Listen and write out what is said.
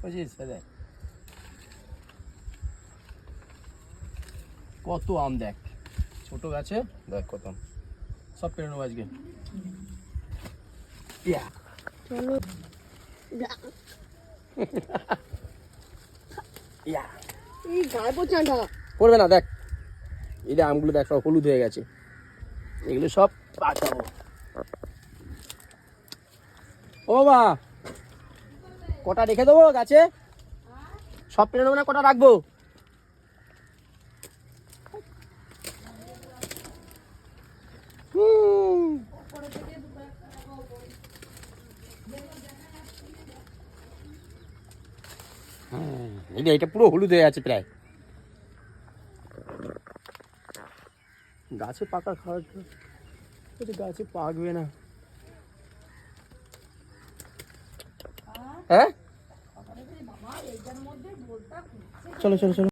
বুঝিস দেখ কত আম, দেখ ছোট গাছে দেখ কত আম, সব পেরে নেবো আজকে। চলো এই গায়ে পচাটা পড়বে না, দেখ এই যে আমগুলো দেখ সব হলুদ হয়ে গেছে, এগুলো সব পাকাবো। ও বাবা, কটা রেখে দেবো গাছে? সব পেরে নেবো না, কটা রাখবো? এটা পুরো হলুদ হয়ে আছে প্রায়, গাছে পাকা খাওয়া, গাছে পাকবে না। হ্যাঁ চলো চলো চলো।